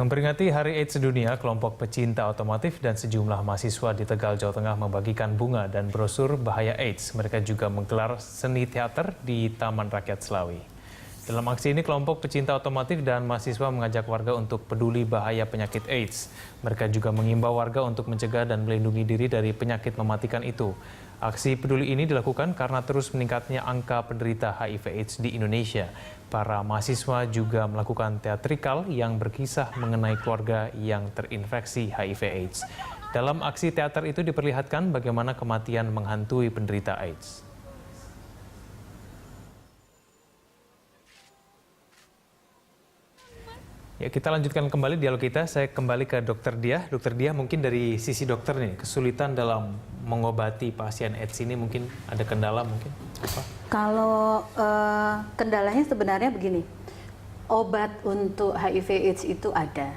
Memperingati Hari AIDS Sedunia, kelompok pecinta otomotif dan sejumlah mahasiswa di Tegal, Jawa Tengah membagikan bunga dan brosur bahaya AIDS. Mereka juga menggelar seni teater di Taman Rakyat Selawi. Dalam aksi ini, kelompok pecinta otomotif dan mahasiswa mengajak warga untuk peduli bahaya penyakit AIDS. Mereka juga mengimbau warga untuk mencegah dan melindungi diri dari penyakit mematikan itu. Aksi peduli ini dilakukan karena terus meningkatnya angka penderita HIV/AIDS di Indonesia. Para mahasiswa juga melakukan teatrikal yang berkisah mengenai keluarga yang terinfeksi HIV/AIDS. Dalam aksi teater itu diperlihatkan bagaimana kematian menghantui penderita AIDS. Ya, kita lanjutkan kembali dialog kita. Saya kembali ke Dokter Diah. Dokter Diah, mungkin dari sisi dokter nih, kesulitan dalam mengobati pasien AIDS ini mungkin ada kendala mungkin? Apa? Kalau kendalanya sebenarnya begini, obat untuk HIV/AIDS itu ada.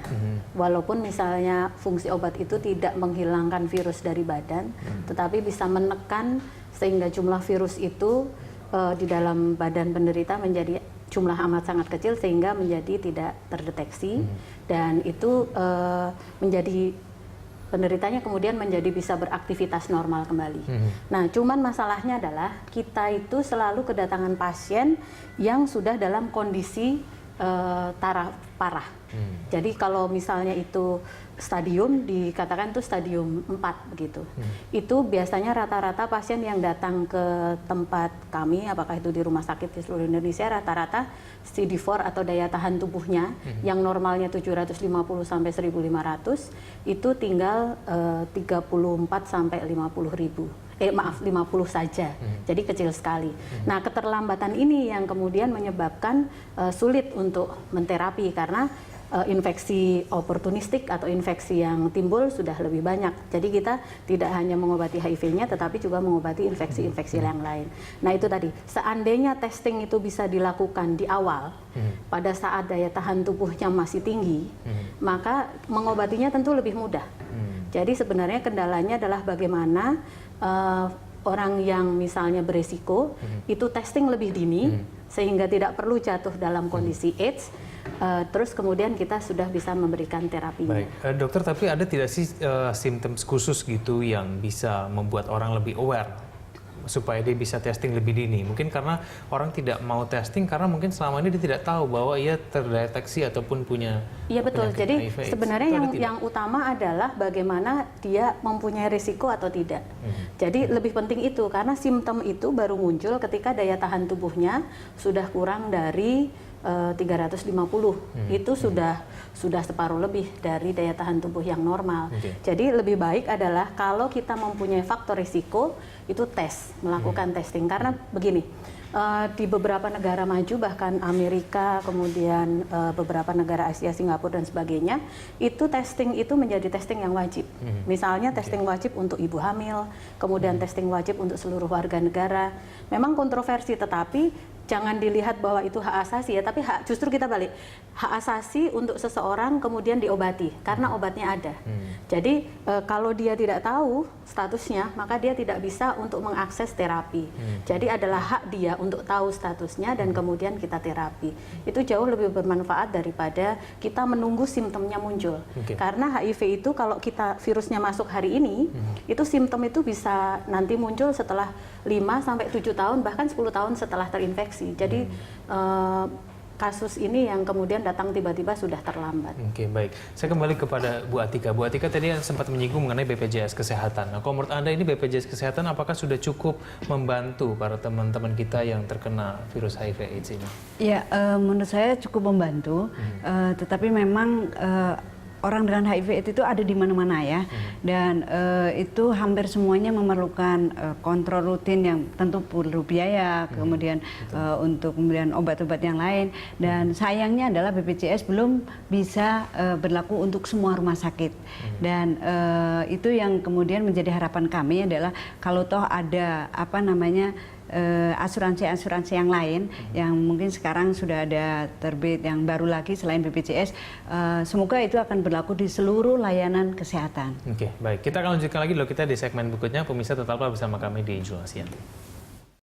Walaupun misalnya fungsi obat itu tidak menghilangkan virus dari badan, tetapi bisa menekan sehingga jumlah virus itu di dalam badan penderita menjadi jumlah amat sangat kecil sehingga menjadi tidak terdeteksi dan itu menjadi penderitanya kemudian menjadi bisa beraktivitas normal kembali. Nah, cuman masalahnya adalah kita itu selalu kedatangan pasien yang sudah dalam kondisi taraf parah. Jadi kalau misalnya itu stadium, dikatakan itu stadium 4 begitu. Itu biasanya rata-rata pasien yang datang ke tempat kami, apakah itu di rumah sakit di seluruh Indonesia, rata-rata CD4 atau daya tahan tubuhnya yang normalnya 750 sampai 1500 itu tinggal 34 sampai 50 ribu. 50 saja, jadi kecil sekali. Nah, keterlambatan ini yang kemudian menyebabkan sulit untuk menterapi karena infeksi oportunistik atau infeksi yang timbul sudah lebih banyak. Jadi kita tidak hanya mengobati HIV-nya, tetapi juga mengobati infeksi-infeksi yang lain. Nah, itu tadi, seandainya testing itu bisa dilakukan di awal, pada saat daya tahan tubuhnya masih tinggi, maka mengobatinya tentu lebih mudah. Jadi sebenarnya kendalanya adalah bagaimana orang yang misalnya beresiko itu testing lebih dini sehingga tidak perlu jatuh dalam kondisi AIDS. Terus kemudian kita sudah bisa memberikan terapinya. Baik, dokter, tapi ada tidak sih simptom khusus gitu yang bisa membuat orang lebih aware supaya dia bisa testing lebih dini? Mungkin karena orang tidak mau testing karena mungkin selama ini dia tidak tahu bahwa ia terdeteksi ataupun punya. Iya betul. Jadi HIV. sebenarnya yang utama adalah bagaimana dia mempunyai risiko atau tidak. Jadi lebih penting itu karena simptom itu baru muncul ketika daya tahan tubuhnya sudah kurang dari 350. Itu sudah separuh lebih dari daya tahan tubuh yang normal. Jadi lebih baik adalah kalau kita mempunyai faktor risiko itu melakukan testing karena begini. Di beberapa negara maju, bahkan Amerika, kemudian beberapa negara Asia, Singapura dan sebagainya, itu testing itu menjadi testing yang wajib. Misalnya testing wajib untuk ibu hamil, kemudian testing wajib untuk seluruh warga negara. Memang kontroversi, tetapi jangan dilihat bahwa itu hak asasi ya, tapi justru kita balik. Hak asasi untuk seseorang kemudian diobati, karena obatnya ada. Jadi kalau dia tidak tahu statusnya, maka dia tidak bisa untuk mengakses terapi. Jadi adalah hak dia untuk tahu statusnya dan kemudian kita terapi. Itu jauh lebih bermanfaat daripada kita menunggu simptomnya muncul. Karena HIV itu kalau kita virusnya masuk hari ini, itu simptom itu bisa nanti muncul setelah 5-7 tahun, bahkan 10 tahun setelah terinfeksi. Jadi kasus ini yang kemudian datang tiba-tiba sudah terlambat. Oke, baik. Saya kembali kepada Bu Atika. Bu Atika tadi sempat menyinggung mengenai BPJS Kesehatan. Nah, kalau menurut Anda ini BPJS Kesehatan apakah sudah cukup membantu para teman-teman kita yang terkena virus HIV/AIDS ini? Ya, menurut saya cukup membantu. Tetapi memang orang dengan HIV itu ada di mana-mana ya, dan itu hampir semuanya memerlukan kontrol rutin yang tentu perlu biaya, kemudian untuk pembelian obat-obat yang lain, dan sayangnya adalah BPJS belum bisa berlaku untuk semua rumah sakit, dan itu yang kemudian menjadi harapan kami adalah kalau toh ada asuransi-asuransi yang lain yang mungkin sekarang sudah ada terbit yang baru lagi selain BPJS, semoga itu akan berlaku di seluruh layanan kesehatan. Oke, baik. Kita akan lanjutkan lagi dulu kita di segmen berikutnya. Pemirsa tetaplah bersama kami di Jurnal Siang.